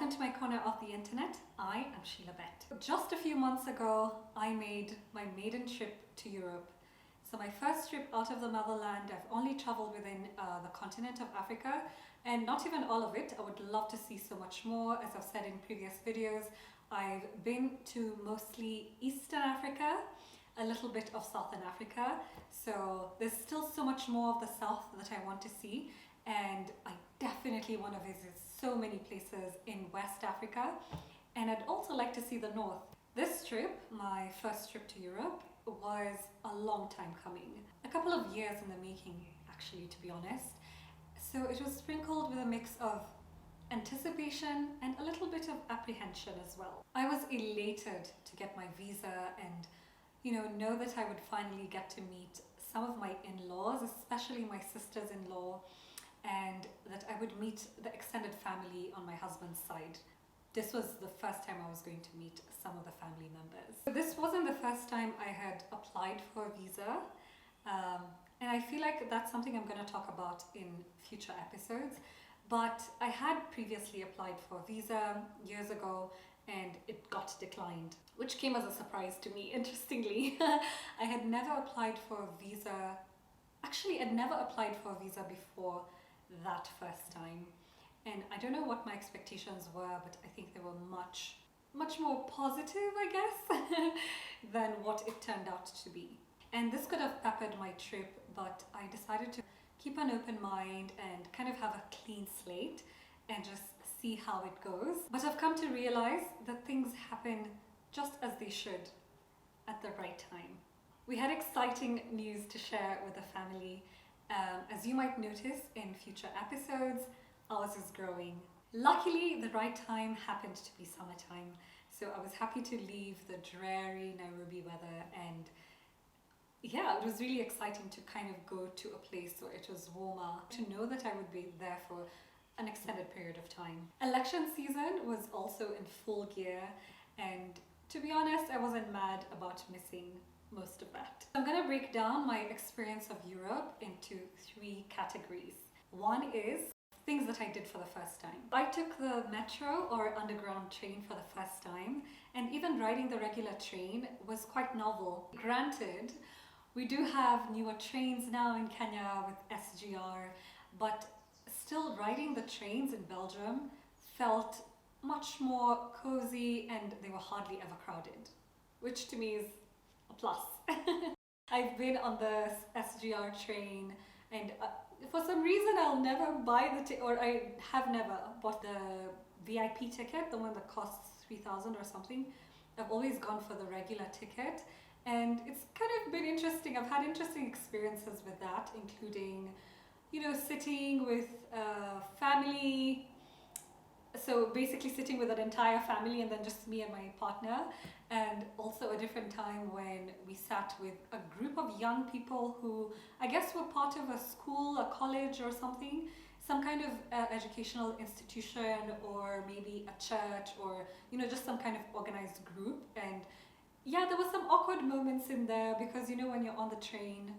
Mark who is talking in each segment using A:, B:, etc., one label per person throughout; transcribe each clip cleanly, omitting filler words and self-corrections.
A: welcome to my corner of the internet. I am Sheila Bet. Just a few months ago, I made my maiden trip to Europe. So my first trip out of the motherland. I've only traveled within the continent of Africa, and not even all of it. I would love to see so much more. As I've said in previous videos, I've been to mostly Eastern Africa, a little bit of Southern Africa. So there's still so much more of the South that I want to see, and I definitely want to visit so many places in West Africa, and I'd also like to see the North. This trip, my first trip to Europe, was a long time coming. A couple of years in the making, actually, to be honest. So it was sprinkled with a mix of anticipation and a little bit of apprehension as well. I was elated to get my visa and know that I would finally get to meet some of my in-laws, especially my sisters-in-law, and that I would meet the extended family on my husband's side. This was the first time I was going to meet some of the family members. This wasn't the first time I had applied for a visa, and I feel like that's something I'm going to talk about in future episodes. But I had previously applied for a visa years ago, and it got declined, which came as a surprise to me, interestingly. I had never applied for a visa. Actually, I'd never applied for a visa before that first time. And I don't know what my expectations were, but I think they were much more positive, I guess, than what it turned out to be. And this could have peppered my trip, but I decided to keep an open mind and kind of have a clean slate and just see how it goes. But I've come to realize that things happen just as they should at the right time. We had exciting news to share with the family. As you might notice in future episodes, ours is growing. Luckily, the right time happened to be summertime, so I was happy to leave the dreary Nairobi weather, and yeah, it was really exciting to kind of go to a place where it was warmer, to know that I would be there for an extended period of time. Election season was also in full gear, and to be honest, I wasn't mad about missing most of that. I'm going to break down my experience of Europe into 3 categories. One is things that I did for the first time. I took the metro or underground train for the first time, and even riding the regular train was quite novel. Granted, we do have newer trains now in Kenya with SGR, but still riding the trains in Belgium felt much more cozy, and they were hardly ever crowded, which to me is a plus. I've been on the SGR train, and for some reason I'll never buy or I have never bought the VIP ticket, the one that costs 3,000 or something. I've always gone for the regular ticket, and it's kind of been interesting. I've had interesting experiences with that, including sitting with family. So basically sitting with an entire family and then just me and my partner, and also a different time when we sat with a group of young people who I guess were part of a school, a college or something, some kind of educational institution, or maybe a church, or just some kind of organized group. And yeah, there were some awkward moments in there because when you're on the train,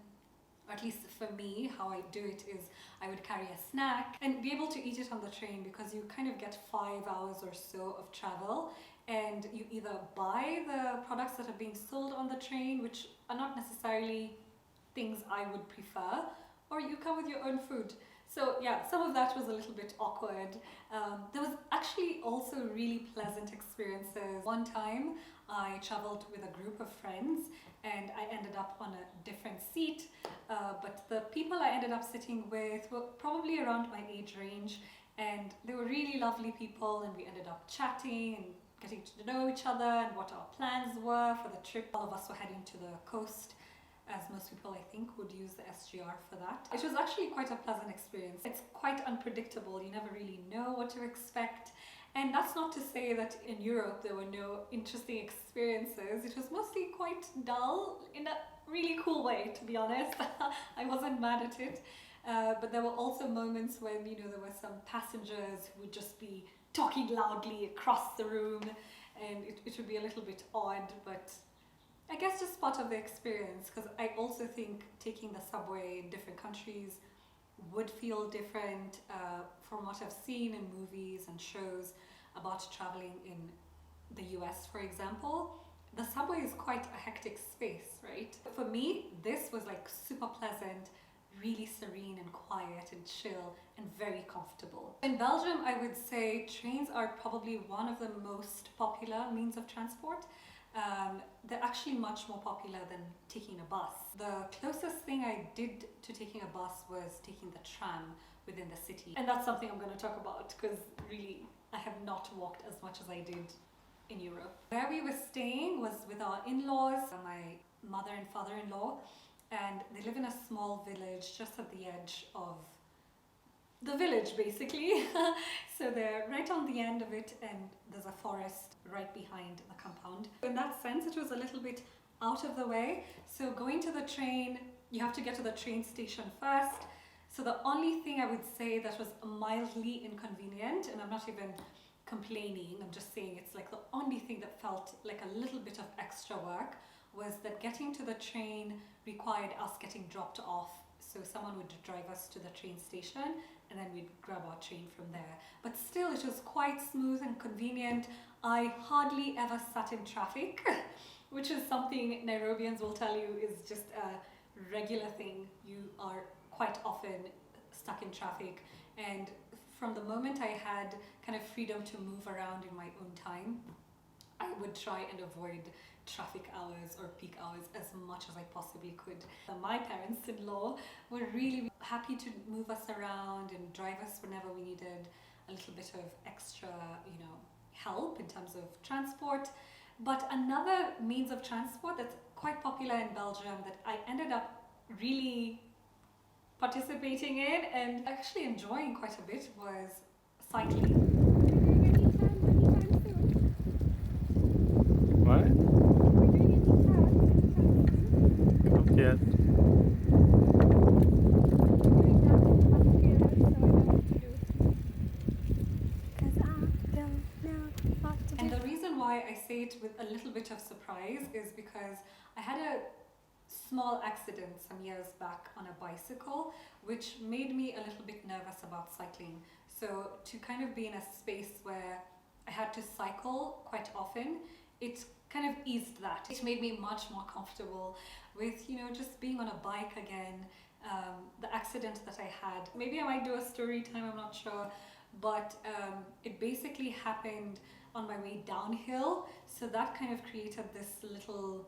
A: at least for me, how I do it is I would carry a snack and be able to eat it on the train, because you kind of get 5 hours or so of travel, and you either buy the products that are being sold on the train, which are not necessarily things I would prefer, or you come with your own food. So yeah, some of that was a little bit awkward. There was actually also really pleasant experiences. One time I traveled with a group of friends, and I ended up on a different seat, but the people I ended up sitting with were probably around my age range, and they were really lovely people, and we ended up chatting and getting to know each other and what our plans were for the trip. All of us were heading to the coast, as most people I think would use the SGR for that. It was actually quite a pleasant experience. It's quite unpredictable. You never really know what to expect. And that's not to say that in Europe there were no interesting experiences. It was mostly quite dull in a really cool way, to be honest. I wasn't mad at it. But there were also moments when there were some passengers who would just be talking loudly across the room, and it would be a little bit odd, but I guess just part of the experience, because I also think taking the subway in different countries would feel different from what I've seen in movies and shows. about traveling in the US, for example, the subway is quite a hectic space, right? For me, this was like super pleasant, really serene and quiet and chill and very comfortable. In Belgium, I would say trains are probably one of the most popular means of transport. They're actually much more popular than taking a bus. The closest thing I did to taking a bus was taking the tram within the city. And that's something I'm going to talk about because really I have not walked as much as I did in Europe. Where we were staying was with our in-laws, my mother and father-in-law, and they live in a small village just at the edge of the village basically. So they're right on the end of it and there's a forest right behind the compound. In that sense, it was a little bit out of the way. So going to the train, you have to get to the train station first. So the only thing I would say that was mildly inconvenient, and I'm not even complaining, I'm just saying it's like the only thing that felt like a little bit of extra work, was that getting to the train required us getting dropped off. So someone would drive us to the train station and then we'd grab our train from there. But still, it was quite smooth and convenient. I hardly ever sat in traffic, which is something Nairobians will tell you is just a regular thing. You are quite often stuck in traffic. And from the moment I had kind of freedom to move around in my own time, I would try and avoid traffic hours or peak hours as much as I possibly could. My parents-in-law were really happy to move us around and drive us whenever we needed a little bit of extra, help in terms of transport. But another means of transport that's quite popular in Belgium that I ended up really participating in and actually enjoying quite a bit was cycling.
B: What? Not yet.
A: And the reason why I say it with a little bit of surprise is because I had a small accident some years back on a bicycle, which made me a little bit nervous about cycling. So to kind of be in a space where I had to cycle quite often, it kind of eased that. It made me much more comfortable with, just being on a bike again. The accident that I had, maybe I might do a story time, I'm not sure, but it basically happened on my way downhill. So that kind of created this little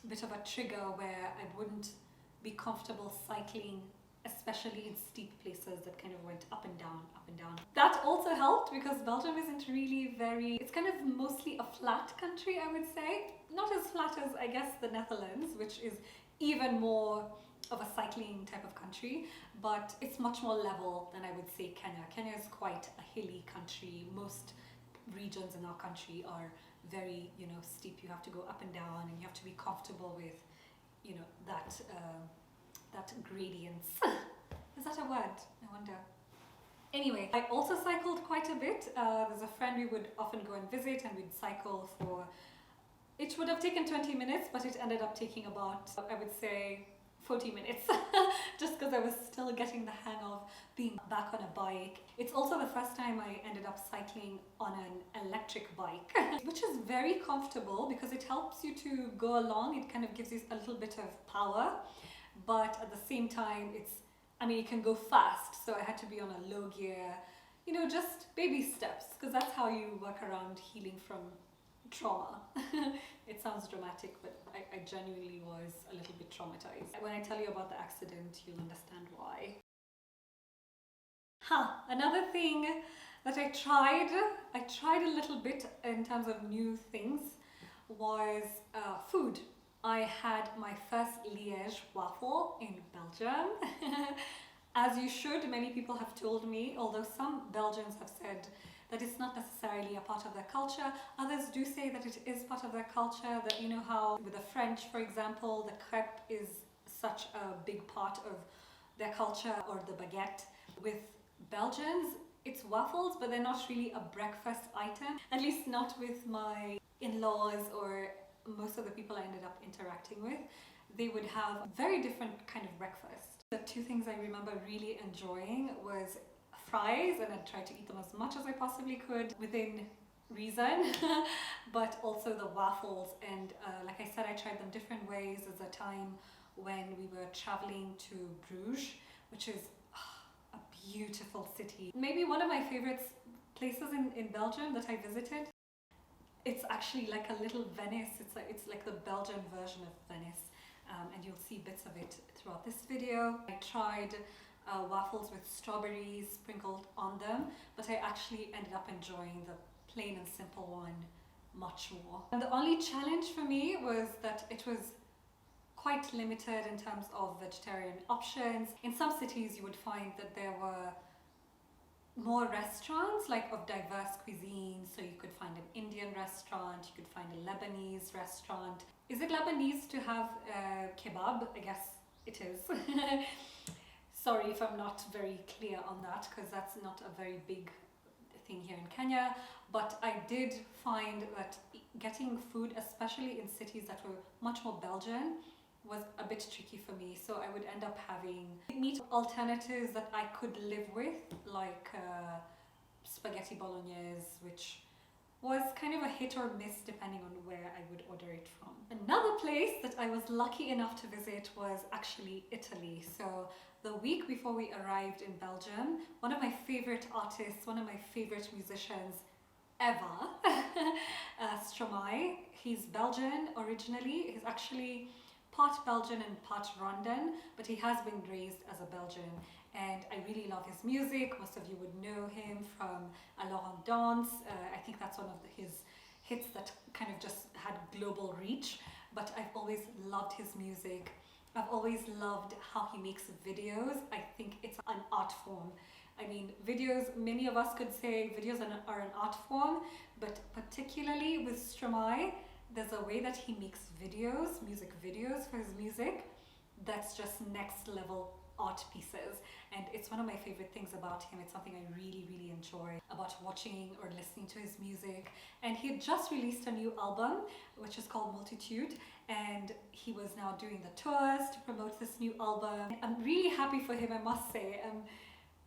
A: bit of a trigger where I wouldn't be comfortable cycling, especially in steep places that kind of went up and down, up and down. That also helped because Belgium isn't really it's kind of mostly a flat country, I would say. Not as flat as, I guess, the Netherlands, which is even more of a cycling type of country, but it's much more level than I would say Kenya. Kenya is quite a hilly country. Most regions in our country are very, steep. You have to go up and down and you have to be comfortable with, that gradients. Is that a word? I wonder. Anyway, I also cycled quite a bit. There's a friend we would often go and visit and we'd cycle for, it would have taken 20 minutes, but it ended up taking about, I would say, 40 minutes, just because I was still getting the hang of being back on a bike. It's also the first time I ended up cycling on an electric bike, which is very comfortable because it helps you to go along. It kind of gives you a little bit of power, but at the same time, it can go fast. So I had to be on a low gear, just baby steps, because that's how you work around healing from trauma. It sounds dramatic, but I genuinely was a little bit traumatized. When I tell you about the accident, you'll understand why. Another thing that I tried a little bit in terms of new things was food. I had my first Liège waffle in Belgium. As you should, many people have told me, although some Belgians have said that it's not necessarily a part of their culture. Others do say that it is part of their culture, that how with the French, for example, the crepe is such a big part of their culture, or the baguette. With Belgians, it's waffles, but they're not really a breakfast item, at least not with my in-laws or most of the people I ended up interacting with. They would have a very different kind of breakfast. The two things I remember really enjoying was fries, and I tried to eat them as much as I possibly could. Within reason, but also the waffles. And like I said, I tried them different ways. There's a time when we were traveling to Bruges, which is a beautiful city. Maybe one of my favorite places in Belgium that I visited. It's actually like a little Venice. It's like the Belgian version of Venice, and you'll see bits of it throughout this video. I tried waffles with strawberries sprinkled on them, but I actually ended up enjoying the plain and simple one much more. And the only challenge for me was that it was quite limited in terms of vegetarian options. In some cities you would find that there were more restaurants like of diverse cuisine, so you could find an Indian restaurant, you could find a Lebanese restaurant. Is it Lebanese to have kebab? I guess it is. Sorry if I'm not very clear on that, because that's not a very big thing here in Kenya, but I did find that getting food, especially in cities that were much more Belgian, was a bit tricky for me. So I would end up having meat alternatives that I could live with, like spaghetti bolognese, which was kind of a hit or miss depending on where I would order it from. Another place that I was lucky enough to visit was actually Italy. So the week before we arrived in Belgium, one of my favorite artists, one of my favorite musicians ever, Stromae, he's Belgian originally. He's actually part Belgian and part Rwandan, but he has been raised as a Belgian, and I really love his music. Most of you would know him from Alors on Danse. I think that's one of his hits that kind of just had global reach, but I've always loved his music. I've always loved how he makes videos. I think it's an art form. I mean, videos, many of us could say videos are an art form, but particularly with Stromae, there's a way that he makes videos, music videos for his music, that's just next level art pieces. And it's one of my favorite things about him. It's something I really, really enjoy about watching or listening to his music. And he had just released a new album, which is called Multitude, and he was now doing the tours to promote this new album. I'm really happy for him, I must say. I'm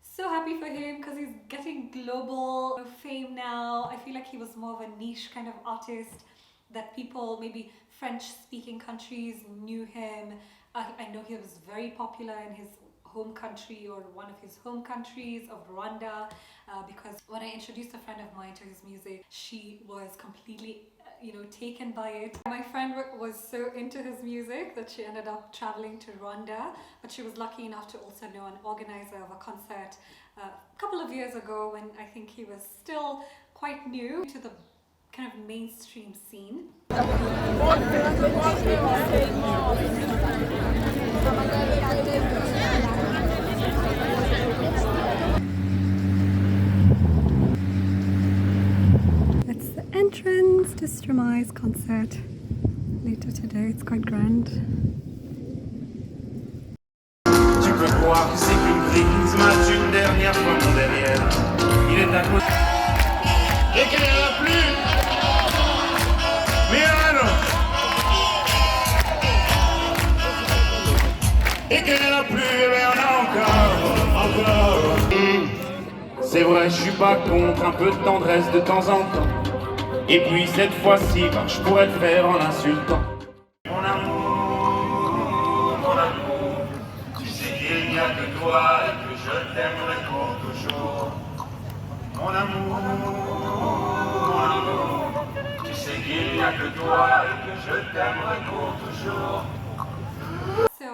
A: so happy for him because he's getting global fame now. I feel like he was more of a niche kind of artist that people, maybe French-speaking countries, knew him. I know he was very popular in his home country, or one of his home countries of Rwanda, because when I introduced a friend of mine to his music, she was completely taken by it. My friend was so into his music that she ended up traveling to Rwanda, but she was lucky enough to also know an organizer of a concert a couple of years ago, when I think he was still quite new to the kind of mainstream scene. That's the entrance to Stromae's concert later today. It's quite grand.
C: Tu peux croire que c'est qu'une crise, mate une dernière fois mon derrière. Il est à côté. Et qu'il n'y en a plus. Milano. Et qu'il n'y en a plus, mais on a encore. C'est vrai, je suis pas contre un peu de tendresse de temps en temps. Et puis cette fois-ci, je pourrais le faire en insultant. Mon amour, tu sais qu'il n'y a que toi et que je t'aimerai pour toujours. Mon amour, tu sais qu'il n'y a que toi et que je t'aimerai pour toujours.
A: So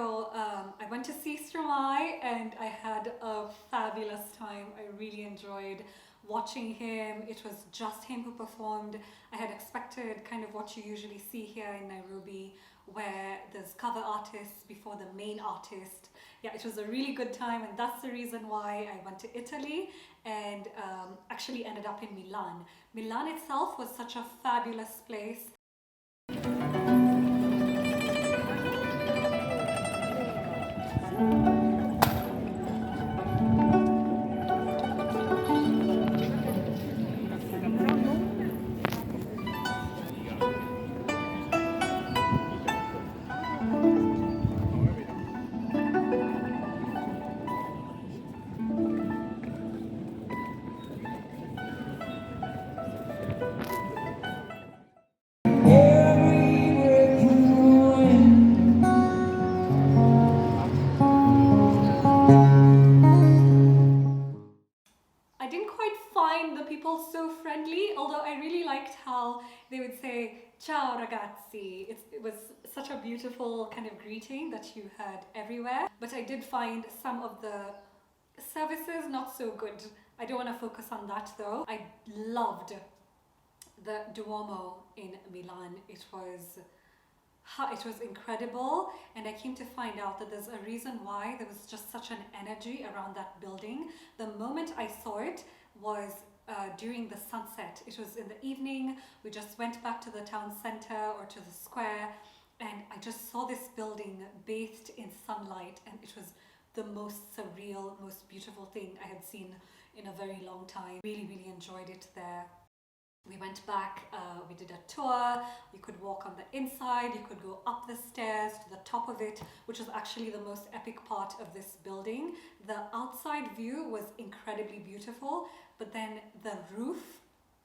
A: I went to see Stromae and I had a fabulous time. I really enjoyed watching him. It was just him who performed. I had expected kind of what you usually see here in Nairobi, where there's cover artists before the main artist. Yeah, it was a really good time, and that's the reason why I went to Italy and actually ended up in Milan. Milan itself was such a fabulous place. ciao ragazzi. It was such a beautiful kind of greeting that you heard everywhere. But I did find some of the services not so good. I don't want to focus on that though. I loved the Duomo in Milan. It was incredible, and I came to find out that there's a reason why there was just such an energy around that building. The moment I saw it was during the sunset. It was in the evening. We just went back to the town center or to the square, and I just saw this building bathed in sunlight, and it was the most surreal, most beautiful thing I had seen in a very long time. Really enjoyed it there. We went back, we did a tour. You could walk on the inside, you could go up the stairs to the top of it, which was actually the most epic part of this building. The outside view was incredibly beautiful, but then the roof,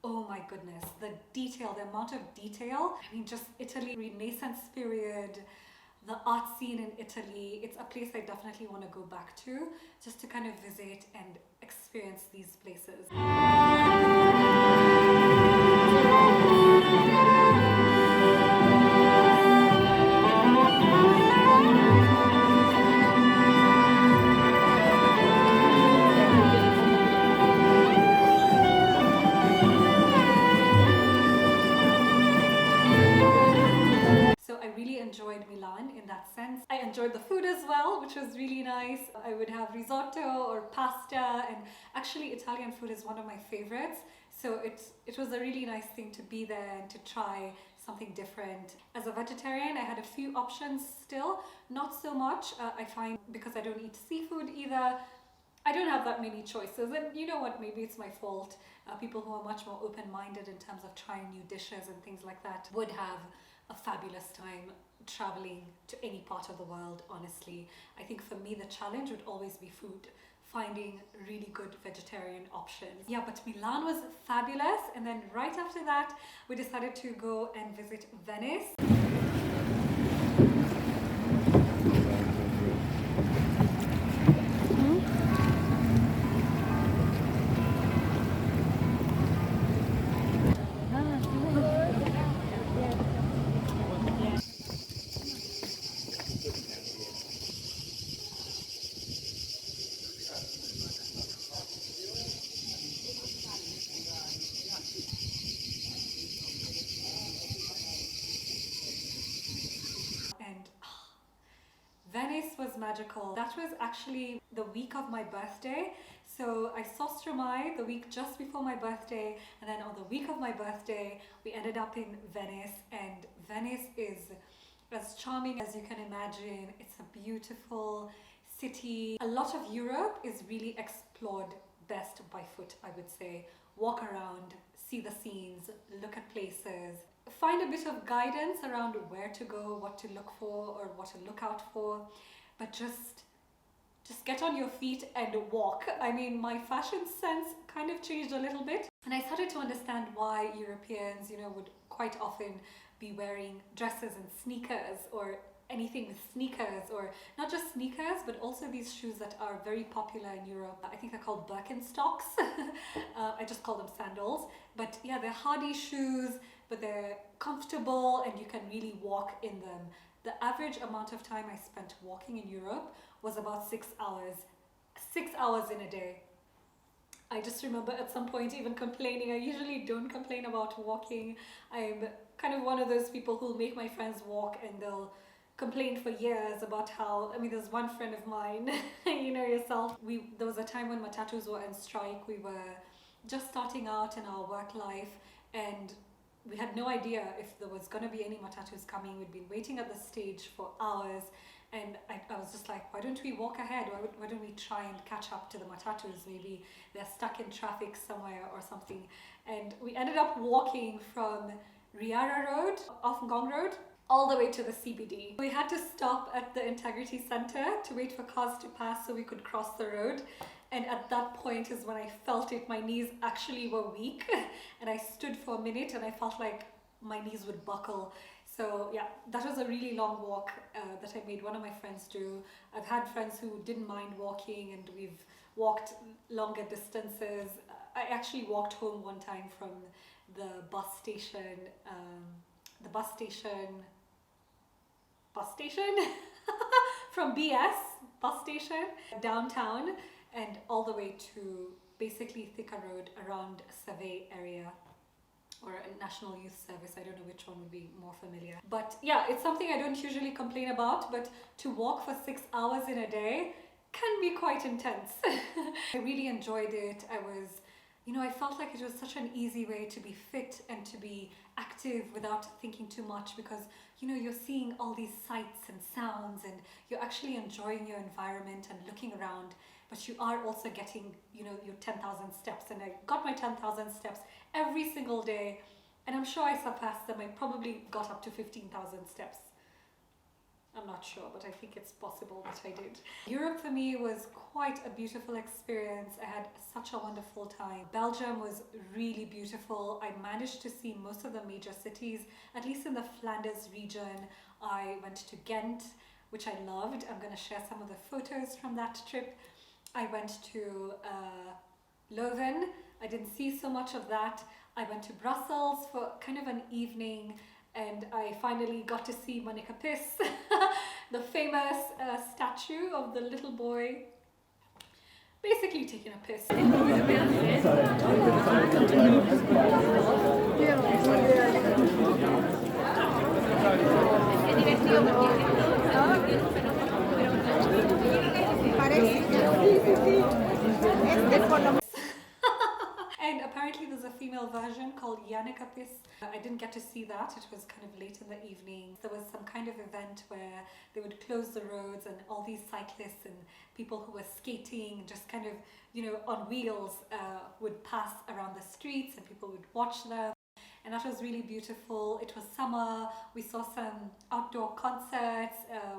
A: oh my goodness, the detail, the amount of detail. I mean, just Italy, Renaissance period, the art scene in Italy. It's a place I definitely want to go back to, just to kind of visit and experience these places. So I really enjoyed Milan in that sense. I enjoyed the food as well, which was really nice. I would have risotto or pasta, and actually Italian food is one of my favorites. So it was a really nice thing to be there and to try something different. As a vegetarian, I had a few options still, not so much. I find because I don't eat seafood either, I don't have that many choices, and you know what, maybe it's my fault. People who are much more open-minded in terms of trying new dishes and things like that would have a fabulous time traveling to any part of the world, honestly. I think for me the challenge would always be food, finding really good vegetarian options. Yeah, but Milan was fabulous, and then right after that we decided to go and visit Venice. And Venice was magical. That was actually the week of my birthday. So I saw Stromae the week just before my birthday, and then on the week of my birthday we ended up in Venice, and Venice is as charming as you can imagine. It's a beautiful city. A lot of Europe is really explored best by foot, I would say. Walk around, see the scenes, look at places, find a bit of guidance around where to go, what to look for or what to look out for, but just get on your feet and walk. I mean, my fashion sense kind of changed a little bit, and I started to understand why Europeans, would quite often be wearing dresses and sneakers, or anything with sneakers, or not just sneakers, but also these shoes that are very popular in Europe. I think they're called Birkenstocks. I just call them sandals. But yeah, they're hardy shoes, but they're comfortable and you can really walk in them. The average amount of time I spent walking in Europe was about 6 hours. 6 hours in a day. I just remember at some point even complaining. I usually don't complain about walking. I'm kind of one of those people who'll make my friends walk, and they'll complain for years about how, there's one friend of mine, you know yourself, there was a time when matatus were on strike. We were just starting out in our work life, and we had no idea if there was going to be any matatus coming. We'd been waiting at the stage for hours, and I was just like, why don't we walk ahead? Why don't we try and catch up to the matatus? Maybe they're stuck in traffic somewhere or something. And we ended up walking from Riara Road, off Ngong Road, all the way to the CBD. We had to stop at the Integrity Center to wait for cars to pass so we could cross the road. And at that point is when I felt it. My knees actually were weak, and I stood for a minute and I felt like my knees would buckle. So yeah, that was a really long walk that I made one of my friends do. I've had friends who didn't mind walking, and we've walked longer distances. I actually walked home one time from the bus station the bus station from BS bus station downtown and all the way to basically Thika Road around Survey area or a National Youth Service. I don't know which one would be more familiar. But yeah, it's something I don't usually complain about, but to walk for 6 hours in a day can be quite intense. I really enjoyed it. I felt like it was such an easy way to be fit and to be active without thinking too much because, you're seeing all these sights and sounds and you're actually enjoying your environment and looking around, but you are also getting, your 10,000 steps. And I got my 10,000 steps every single day, and I'm sure I surpassed them. I probably got up to 15,000 steps. I'm not sure, but I think it's possible that I did. Europe for me was quite a beautiful experience. I had such a wonderful time. Belgium was really beautiful. I managed to see most of the major cities, at least in the Flanders region. I went to Ghent, which I loved. I'm going to share some of the photos from that trip. I went to Leuven. I didn't see so much of that. I went to Brussels for kind of an evening, and I finally got to see Monica Piss, the famous statue of the little boy basically taking a piss. And apparently there's a female version called Yannicka Piss. I didn't get to see that. It was kind of late in the evening. There was some kind of event where they would close the roads and all these cyclists and people who were skating, just kind of, on wheels, would pass around the streets and people would watch them. And that was really beautiful. It was summer. We saw some outdoor concerts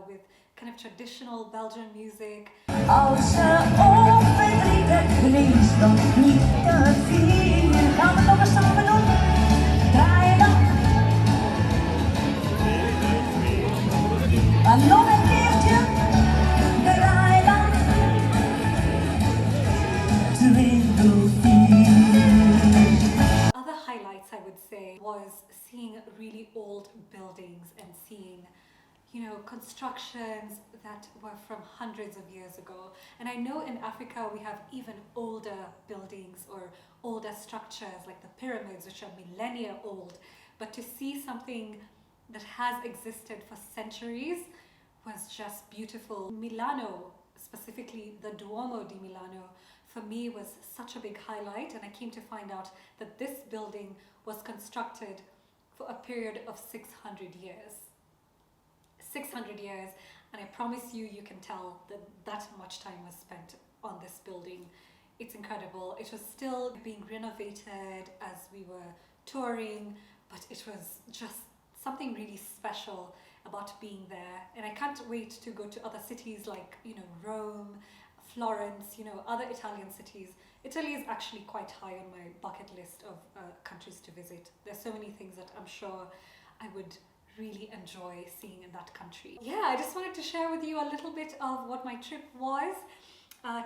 A: with kind of traditional Belgian music.
D: Als ze onverdrietig leest, dan niet te veel. Gaan we nog eens samen doen? Draai dan. En nog een keertje. Draai dan. 2, 3.
A: Other highlights, I would say, was seeing really old buildings and seeing constructions that were from hundreds of years ago. And I know in Africa we have even older buildings or older structures like the pyramids, which are millennia old. But to see something that has existed for centuries was just beautiful. Milano, specifically the Duomo di Milano, for me was such a big highlight, and I came to find out that this building was constructed for a period of 600 years. 600 years, and I promise you can tell that much time was spent on this building. It's incredible. It was still being renovated as we were touring, but it was just something really special about being there. And I can't wait to go to other cities like Rome, Florence, other Italian cities. Italy is actually quite high on my bucket list of countries to visit. There's so many things that I'm sure I would really enjoy seeing in that country. Yeah, I just wanted to share with you a little bit of what my trip was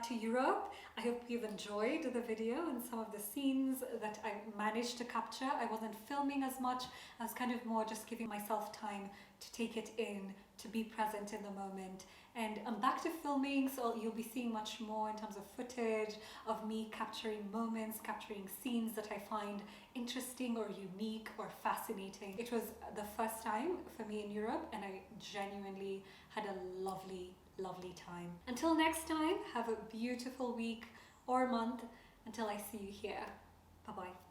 A: to Europe. I hope you've enjoyed the video and some of the scenes that I managed to capture. I wasn't filming as much. I was kind of more just giving myself time to take it in, to be present in the moment. And I'm back to filming, so you'll be seeing much more in terms of footage of me capturing moments, capturing scenes that I find interesting or unique or fascinating. It was the first time for me in Europe, and I genuinely had a lovely time. Until next time, have a beautiful week or month until I see you here. Bye-bye.